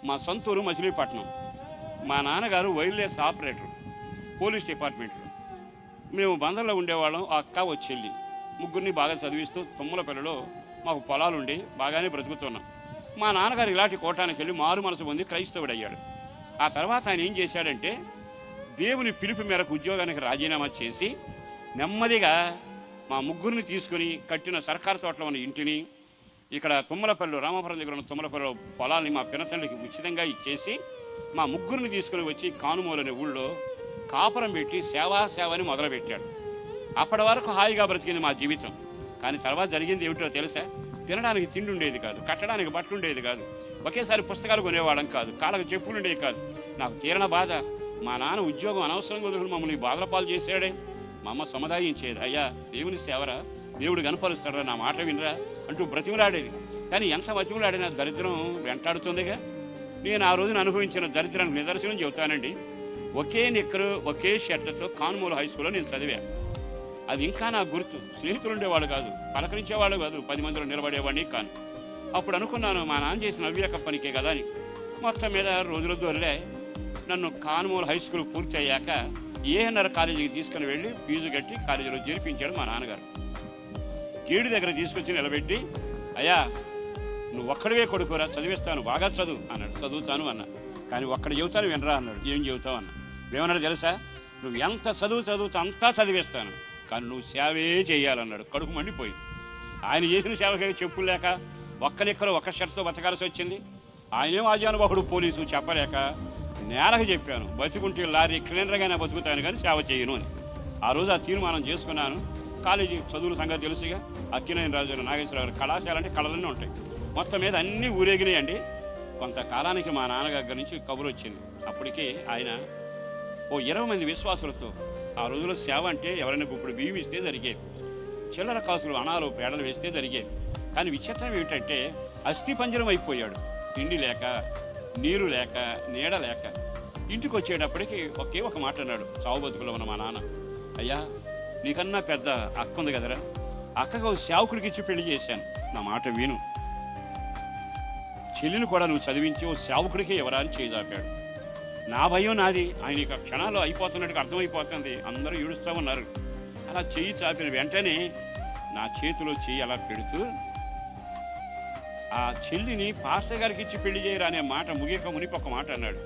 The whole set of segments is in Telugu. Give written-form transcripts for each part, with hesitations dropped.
మా సొంతూరు మచిలీపట్నం. మా నాన్నగారు వైర్లెస్ ఆపరేటర్ పోలీస్ డిపార్ట్మెంట్లో. మేము బందర్లో ఉండేవాళ్ళం. ఆ అక్క వచ్చి చెల్లి ముగ్గురిని బాగా చదివిస్తూ తుమ్మలపల్లిలో మాకు పొలాలు ఉండి బాగానే బ్రతుకుతున్నాం. మా నాన్నగారు ఇలాంటి కోటానికి వెళ్ళి మారు మనసు పొంది క్రైస్తవుడు అయ్యాడు. ఆ తర్వాత ఆయన ఏం చేశాడంటే దేవుని పిలుపు మేరకు ఉద్యోగానికి రాజీనామా చేసి నెమ్మదిగా మా ముగ్గురిని తీసుకుని కట్టిన సర్కారు తోటలో ఉన్న ఇంటిని ఇక్కడ తుమ్మలపల్లి రామాపురం దగ్గర ఉన్న తుమ్మలపల్లి పొలాల్ని మా పినతండ్రికి ఉచితంగా ఇచ్చేసి మా ముగ్గురిని తీసుకుని వచ్చి కానుమూలు అనే ఊళ్ళో కాపురం పెట్టి సేవని మొదలుపెట్టాడు. అప్పటి వరకు హాయిగా బ్రతికింది మా జీవితం. కానీ తర్వాత జరిగింది ఏమిటో తెలుసా? తినడానికి తిండి ఉండేది కాదు, కట్టడానికి బట్టలు ఉండేది కాదు, ఒకేసారి పుస్తకాలు కొనేవాళ్ళం కాదు, కాళ్ళకు చెప్పులు ఉండేవి కాదు. నాకు తీరన బాధ. మా నాన్న ఉద్యోగం అనవసరంగా వదులుకుని మమ్మల్ని బాధల పాలు చేశాడే. మా అమ్మ సముదాయించేది, అయ్యా దేవుని సేవరా, దేవుడు కనపరుస్తాడరా, నా మాట వినరా అంటూ బ్రతిమలాడేది. కానీ ఎంత బ్రతిమలాడినా దరిద్రం వెంటాడుతుందిగా. నేను ఆ రోజున అనుభవించిన దరిద్రానికి నిదర్శనం చెబుతానండి. ఒకే నిక్కరు ఒకే షర్ట్తో కానుమూల హై స్కూల్లో నేను చదివాను. అది ఇంకా నాకు గుర్తు. స్నేహితులు ఉండేవాళ్ళు కాదు, పలకరించేవాళ్ళు కాదు, 10 మందిలో నిలబడేవాడిని కాను. అప్పుడు అనుకున్నాను మా నాన్న చేసిన అవ్యక పనికే కదా అని. మొత్తం మీద రోజుల దొరలే నన్ను కానుమూల హై స్కూల్ పూర్తి అయ్యాక ఏఎన్ఆర్ కాలేజీకి తీసుకుని వెళ్ళి ఫీజు కట్టి కాలేజీలో చేర్పించాడు మా నాన్నగారు. గేడు దగ్గర తీసుకొచ్చి నిలబెట్టి, అయ్యా నువ్వు ఒక్కడివే కొడుకురా, చదివిస్తాను, బాగా చదువు అన్నాడు. చదువుతాను అన్నా. కానీ ఒక్కడ చెబుతాను వినరా అన్నాడు. ఏం చెబుతావు అన్నా. ఏమన్నాడు తెలుసా? నువ్వు ఎంత చదువుతా అంతా చదివిస్తాను, కానీ నువ్వు సేవే చేయాలన్నాడు. కడుపు మండిపోయి ఆయన చేసిన సేవకి చెప్పులు లేక ఒక్క నిక్కరు ఒక్క షర్ట్తో బతకాల్సి వచ్చింది. ఆయనేం ఆజానుబాహుడు పోలీసు చెప్పలేక నేలకు చెప్పాను, బతుకుంటే లారీ క్లీనర్గానే బతుకుతాను కానీ సేవ చేయను అని. ఆ రోజు ఆ తీర్మానం చేసుకున్నాను. కాలేజీ చదువుల సంగతి తెలుసుగా. అక్కినేని రాజు నాగేశ్వరరావు కళాశాల అంటే కళలన్నీ ఉంటాయి. మొత్తం మీద అన్నీ ఊరేగినాయండి. కొంతకాలానికి మా నాన్నగారి నుంచి కబురు వచ్చింది. అప్పటికే ఆయన ఓ 20 మంది విశ్వాసులతో ఆ రోజుల్లో సేవ అంటే ఎవరైనా ఇప్పుడు బియ్యం ఇస్తే జరిగేది, చిల్లర కాసులు అనాలు పేడలు వేస్తే జరిగేది. కానీ విచిత్రం ఏమిటంటే అస్థి పంజరం అయిపోయాడు. తిండి లేక, నీరు లేక, నీడ లేక. ఇంటికి వచ్చేటప్పటికి ఒకే ఒక మాట అన్నాడు చావు బతుకులో ఉన్న మా నాన్న. అయ్యా నీకన్నా పెద్ద అక్క ఉంది కదరా, అక్కకు సేవకుడికి ఇచ్చి పెళ్లి చేశాను, నా మాట విను. చెల్లిని కూడా నువ్వు చదివించి ఓ సేవకుడికి ఎవరా అని చేయదాపాడు. నా భయం నాది. ఆయన ఇక క్షణాలు అయిపోతున్నట్టుగా అర్థమైపోతుంది. అందరూ ఏడుస్తూ ఉన్నారు. అలా చెయ్యి చాపిన వెంటనే నా చేతిలో చెయ్యి అలా పెడుతూ ఆ చెల్లిని పాస్టర్ గారికి ఇచ్చి పెళ్లి చేయరా అనే మాట ముగియక మునిపి ఒక మాట అన్నాడు.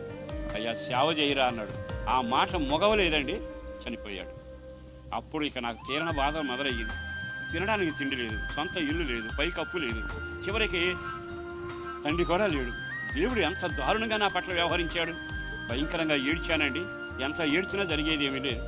అయ్యా సేవ చేయరా అన్నాడు. ఆ మాట మొగవలేదండి, చనిపోయాడు. అప్పుడు ఇక నాకు తీరన బాధ మొదలయ్యింది. తినడానికి తిండి లేదు, సొంత ఇల్లు లేదు, పైకప్పు లేదు, చివరికి తండ్రి కూడా లేడు. దేవుడు ఎంత దారుణంగా నా పట్ల వ్యవహరించాడు. భయంకరంగా ఏడ్చానండి. ఎంత ఏడ్చినా జరిగేది ఏమీ లేదు.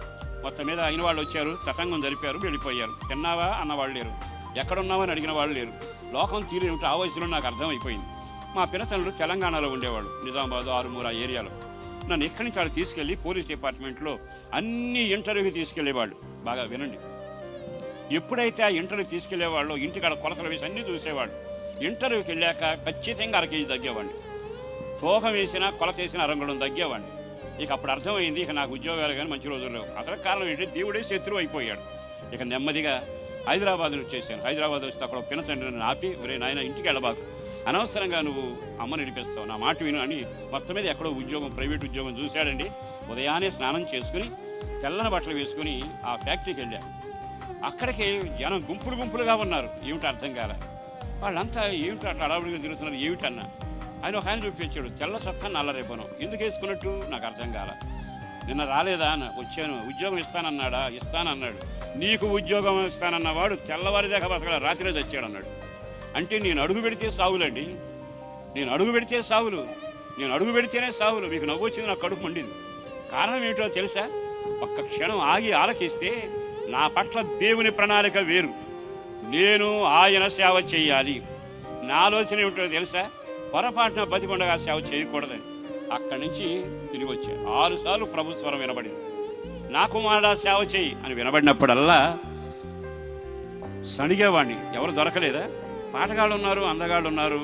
మొత్తం మీద అయిన వాళ్ళు వచ్చారు, తతంగం జరిపారు, వెళ్ళిపోయారు. తిన్నావా అన్నవాళ్ళు లేరు, ఎక్కడున్నావని అడిగిన వాళ్ళు లేరు. లోకం తీరేమిటో ఆ వయసులో నాకు అర్థమైపోయింది. మా పినతనులు తెలంగాణలో ఉండేవాళ్ళు, నిజామాబాద్ ఆరుమూర ఏరియాలో. నన్ను ఎక్కడి నుంచి వాళ్ళు తీసుకెళ్ళి పోలీస్ డిపార్ట్మెంట్లో అన్ని ఇంటర్వ్యూకి తీసుకెళ్లేవాళ్ళు. బాగా వినండి, ఎప్పుడైతే ఆ ఇంటర్వ్యూ తీసుకెళ్లేవాళ్ళు ఇంటికాడ కొలతలు వేసి అన్నీ చూసేవాళ్ళు. ఇంటర్వ్యూకి వెళ్ళాక ఖచ్చితంగా 1 కేజీ తగ్గేవాడిని. తూకం వేసినా కొలత వేసినా అరంగుళం తగ్గేవాడిని. ఇక అప్పుడు అర్థమైంది ఇక నాకు ఉద్యోగాలు కానీ మంచి రోజుల్లో. అసలు కారణం ఏంటి? దేవుడే శత్రువు అయిపోయాడు. ఇక నెమ్మదిగా హైదరాబాద్ వచ్చేసాను. హైదరాబాద్ వస్తే అక్కడ పినతండ్రిని ఆపి, ఒరే నాయన ఇంటికి వెళ్ళబాకు, అనవసరంగా నువ్వు అమ్మని నిలిపిస్తావు, నా మాట విను అని మొత్తం మీద ఎక్కడో ఉద్యోగం, ప్రైవేట్ ఉద్యోగం చూశాడండి. ఉదయాన్నే స్నానం చేసుకుని తెల్లని బట్టలు వేసుకుని ఆ ఫ్యాక్టరీకి వెళ్ళా. అక్కడికి జనం గుంపులు గుంపులుగా ఉన్నారు. ఏమిటి అర్థం కాలే. వాళ్ళంతా ఏమిటి అట్లా అడవుడిగా తిరుగుతున్నారు ఏమిటన్నా. ఆయన ఒక ఆయన చూపించాడు, తెల్ల చొక్కా నల్ల రేపను. ఎందుకు వేసుకున్నట్టు నాకు అర్థం కాల. నిన్న రాలేదా అన్న, వచ్చాను. ఉద్యోగం ఇస్తానన్నాడా? ఇస్తానన్నాడు. నీకు ఉద్యోగం ఇస్తానన్నవాడు తెల్లవారిదాకా బతకడా, రాత్రే తెచ్చాడు అన్నాడు. అంటే నేను అడుగు పెడితే సావులండి, నేను అడుగు పెడితే సావులు, నేను అడుగు పెడితేనే సావులు. మీకు నవ్వు వచ్చింది, నాకు కడుపు మండింది. కారణం ఏమిటో తెలుసా? ఒక్క క్షణం ఆగి ఆలకిస్తే నా పట్ల దేవుని ప్రణాళిక వేరు. నేను ఆయన సేవ చేయాలి. నా ఆలోచన ఏమిటో తెలుసా? పొరపాటున బతికొండగా సేవ చేయకూడదని. అక్కడి నుంచి తిరిగి వచ్చా. 6 సార్లు ప్రభు స్వరం వినబడింది. నా కుమారుడా సేవ చేయి అని వినబడినప్పుడల్లా సణిగేవాడిని. ఎవరు దొరకలేదా? పాటగాళ్ళు ఉన్నారు, అందగాళ్ళు ఉన్నారు,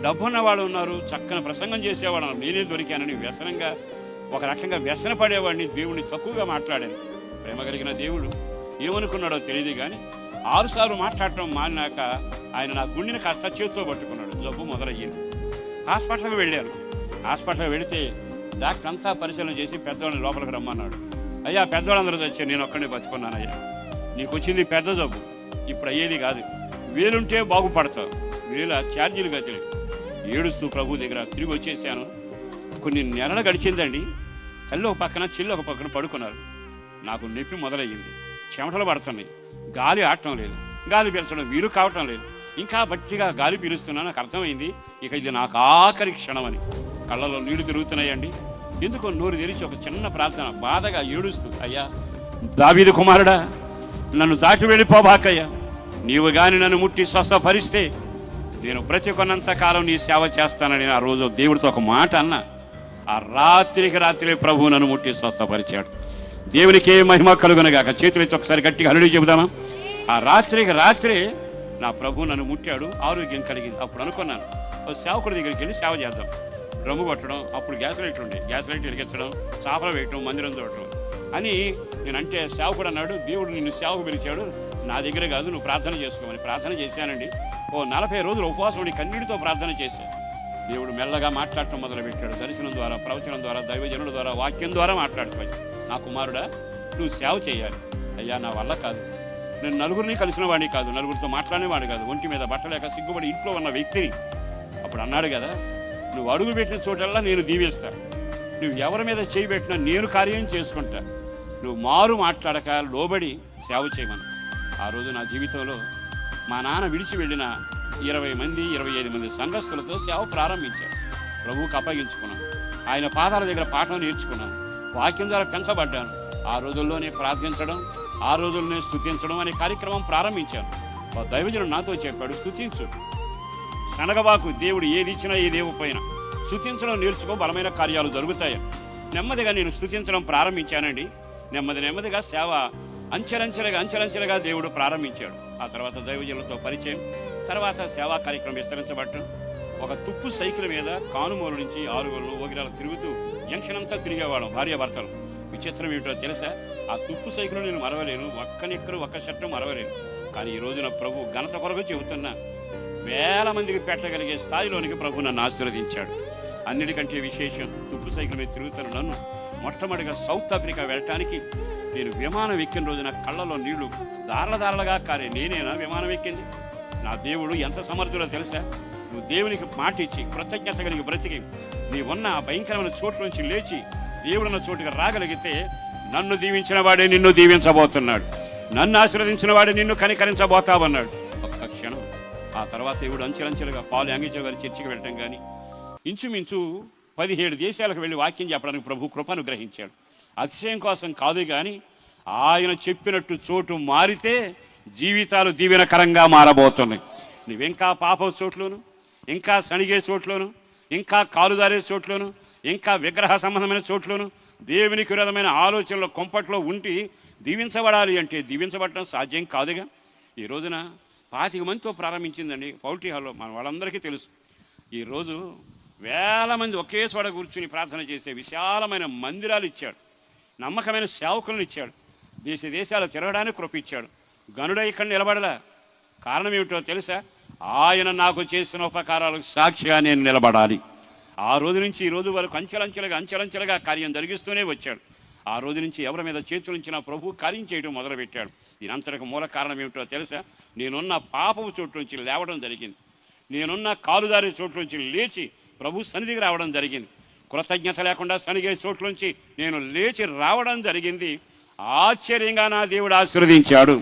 డబ్బున్న వాళ్ళు ఉన్నారు, చక్కని ప్రసంగం చేసేవాడు. నేనే దొరికానని వ్యసనంగా, ఒక రకంగా వ్యసన పడేవాడిని. దేవుడిని తక్కువగా మాట్లాడాను. ప్రేమ కలిగిన దేవుడు ఏమనుకున్నాడో తెలియదు కానీ 6 సార్లు మాట్లాడటం మానినాక ఆయన నా గుండెని కాస్త చేతితో పట్టుకున్నాడు. జబ్బు మొదలయ్యింది. హాస్పిటల్కి వెళ్ళాను. హాస్పిటల్ వెళితే డాక్టర్ అంతా పరిశీలన చేసి పెద్దవాళ్ళని లోపలికి రమ్మన్నాడు. అయ్యా పెద్దవాళ్ళందరూ వచ్చారు, నేను ఒక్కడే బతుకున్నానయ్యా. నీకు వచ్చింది పెద్ద జబ్బు, ఇప్పుడు అయ్యేది కాదు, వేలుంటే బాగుపడతావు, వేల ఛార్జీలు గతిలే. ఏడుస్తూ ప్రభు దగ్గర తిరిగి వచ్చేసాను. కొన్ని నెలలు గడిచిందండి. తల్లి ఒక పక్కన చెల్లి ఒక పక్కన పడుకున్నారు. నాకు నొప్పి మొదలయ్యింది, చెమటలు పడుతున్నాయి, గాలి ఆడటం లేదు, గాలి పీల్చడం వీలు కావటం లేదు. ఇంకా బట్టిగా గాలి పీలుస్తున్నా నాకు అర్థమైంది, ఇక ఇది నాకు ఆఖరి క్షణం అని. కళ్ళలో నీళ్లు తిరుగుతున్నాయండి. ఎందుకో నోరు తెరిచి ఒక చిన్న ప్రార్థన బాధగా ఏడుస్తూ, అయ్యా దావీదు కుమారుడా, నన్ను దాటి వెళ్ళిపోబాకయ్యా, నీవు గాని నన్ను ముట్టి స్వస్థపరిస్తే నేను బ్రతికొన్నంత కాలం నీ సేవ చేస్తానని ఆ రోజు దేవుడితో ఒక మాట అన్నా. ఆ రాత్రికి రాత్రి ప్రభు నన్ను ముట్టి స్వస్థపరిచాడు. దేవునికి ఏ మహిమ కలుగునగాక. చేతులైతే ఒకసారి గట్టిగా హల్లేలూయా చెబుదామా. ఆ రాత్రికి రాత్రే నా ప్రభు నన్ను ముట్టాడు, ఆరోగ్యం కలిగింది. అప్పుడు అనుకున్నాను, సేవకుడి దగ్గరికి వెళ్ళి సేవ చేద్దాం. డ్రమ్ము కొట్టడం, అప్పుడు గ్యాస్ లైట్లు ఉండే, గ్యాస్ లైట్ వెలిగించడం, చాపలు వేయటం, మందిరం చూడటం అని నేనంటే సేవకుడు అన్నాడు, దేవుడు నిన్ను సేవకు పిలిచాడు, నా దగ్గర కాదు, నువ్వు ప్రార్థన చేసుకోమని. ప్రార్థన చేశానండి. 40 రోజులు ఉపవాసం ఉండి కన్నీటితో ప్రార్థన చేశాను. దేవుడు మెల్లగా మాట్లాడటం మొదలుపెట్టాడు. దర్శనం ద్వారా, ప్రవచనం ద్వారా, దైవజనుల ద్వారా, వాక్యం ద్వారా మాట్లాడుతాడు. నా కుమారుడా, నువ్వు సేవ చేయాలి. అయ్యా నా వల్ల కాదు, నేను నలుగురిని కలిసిన వాడిని కాదు, నలుగురితో మాట్లాడేవాడు కాదు, ఒంటి మీద బట్టలేక సిగ్గుపడి ఇంట్లో ఉన్న వ్యక్తిని. అప్పుడు అన్నాడు కదా, నువ్వు అడుగు పెట్టిన చోటల్లా నేను దీవిస్తా, నువ్వు ఎవరి మీద చేయి పెట్టినా నేను కార్యం చేసుకుంటా, నువ్వు మారు మాట్లాడక లోబడి సేవ చేయమని. ఆ రోజు నా జీవితంలో మా నాన్న విడిచి వెళ్ళిన 20 మంది 25 మంది సంఘస్థులతో సేవ ప్రారంభించాను. ప్రభువుకు అప్పగించుకున్నాను. ఆయన పాదాల దగ్గర పాఠం నేర్చుకున్నాను. వాక్యం ద్వారా పెంచబడ్డాను. ఆ రోజుల్లోనే ప్రార్థించడం, ఆ రోజుల్లోనే స్తుతించడం అనే కార్యక్రమం ప్రారంభించాను. ఆ దైవజనుడు నాతో చెప్పాడు, స్తుతించు, సనగబాకు, దేవుడు ఏది ఇచ్చినా ఏది ఇవ్వకపోయినా స్తుతించడం నేర్చుకో, బలమైన కార్యాలు జరుగుతాయి. నెమ్మదిగా నేను స్తుతించడం ప్రారంభించానండి. నెమ్మదిగా సేవ అంచెలంచెలుగా దేవుడు ప్రారంభించాడు. ఆ తర్వాత దైవజనులతో పరిచయం, తర్వాత సేవా కార్యక్రమం విస్తరించబడటం. ఒక తుప్పు సైకిల్ మీద కానుమూల నుంచి ఆరుగురు ఓగిరాలు తిరుగుతూ జంక్షన్ అంతా తిరిగేవాళ్ళం, భార్యాభర్తలు. విచిత్రం ఏమిటో తెలుసా, ఆ తుప్పు సైకిల్ నేను మరవలేను, ఒక్కనిక్కరు ఒక్క షర్టు మరవలేను. కానీ ఈ రోజున ప్రభు ఘనత కొరకు చెబుతున్నా, వేల మందికి పెట్టగలిగే స్థాయిలోనికి ప్రభు నన్ను ఆశీర్వదించాడు. అన్నిటికంటే విశేషం, తుప్పు సైకిల్ మీద తిరుగుతున్న నన్ను మొట్టమొదటిగా సౌత్ ఆఫ్రికా వెళ్ళటానికి నేను విమానం ఎక్కిన రోజున కళ్ళలో నీళ్లు దారలుగా కారే. నేనేనా విమానం ఎక్కింది? నా దేవుడు ఎంత సమర్థుడో తెలుసా. నువ్వు దేవునికి మాట ఇచ్చి కృతజ్ఞత కలిగి బ్రతికి నీ ఉన్న ఆ భయంకరమైన చోటు నుంచి లేచి దేవుడున్న చోటుగా రాగలిగితే, నన్ను దీవించిన వాడే నిన్ను దీవించబోతున్నాడు, నన్ను ఆశీర్వదించిన వాడే నిన్ను కనికరించబోతావన్నాడు. ఒక్క క్షణం. ఆ తర్వాత దేవుడు అంచెలంచెలుగా పాలు అంగిచో గారి చర్చికి వెళ్ళటం కానీ, ఇంచుమించు 17 దేశాలకు వెళ్ళి వాక్యం చెప్పడానికి ప్రభు కృపను గ్రహించాడు. అతిశయం కోసం కాదు, కానీ ఆయన చెప్పినట్టు చోటు మారితే జీవితాలు దీవెనకరంగా మారబోతున్నాయి. నువ్వింకా పాప చోట్లోను, ఇంకా సణిగే చోట్లోను, ఇంకా కాలుదారే చోట్లోను, ఇంకా విగ్రహ సంబంధమైన చోట్లోను దేవునికి విరోధమైన ఆలోచనల కొంపట్లో ఉండి దీవించబడాలి అంటే దీవించబడటం సాధ్యం కాదుగా. ఈ రోజున 25 మందితో ప్రారంభించిందండి పౌల్ట్రీ హాల్లో. మన వాళ్ళందరికీ తెలుసు. ఈరోజు వేల మంది ఒకే చోట కూర్చుని ప్రార్థన చేసే విశాలమైన మందిరాలు ఇచ్చాడు, నమ్మకమైన సేవకులను ఇచ్చాడు, దేశాలు తిరగడానికి కృప ఇచ్చాడు. గనుడ ఇక్కడ నిలబడలా. కారణం ఏమిటో తెలుసా, ఆయన నాకు చేసిన ఉపకారాలకు సాక్షిగా నేను నిలబడాలి. ఆ రోజు నుంచి ఈ రోజు వరకు అంచెలంచెలుగా కార్యం జరిగిస్తూనే వచ్చాడు. ఆ రోజు నుంచి ఎవరి మీద చేతులుంచినా ప్రభు కార్యం చేయడం మొదలుపెట్టాడు. దీనంతటికి మూల కారణం ఏమిటో తెలుసా, నేనున్న పాపపు చోటు నుంచి లేవడం జరిగింది, నేనున్న కాలుదారి చోటు నుంచి లేచి ప్రభు సన్నిధికి రావడం జరిగింది. కృతజ్ఞత లేకుండా సనిగే చోట్లోంచి నేను లేచి రావడం జరిగింది. ఆశ్చర్యంగా నా దేవుడు ఆశీర్వదించాడు.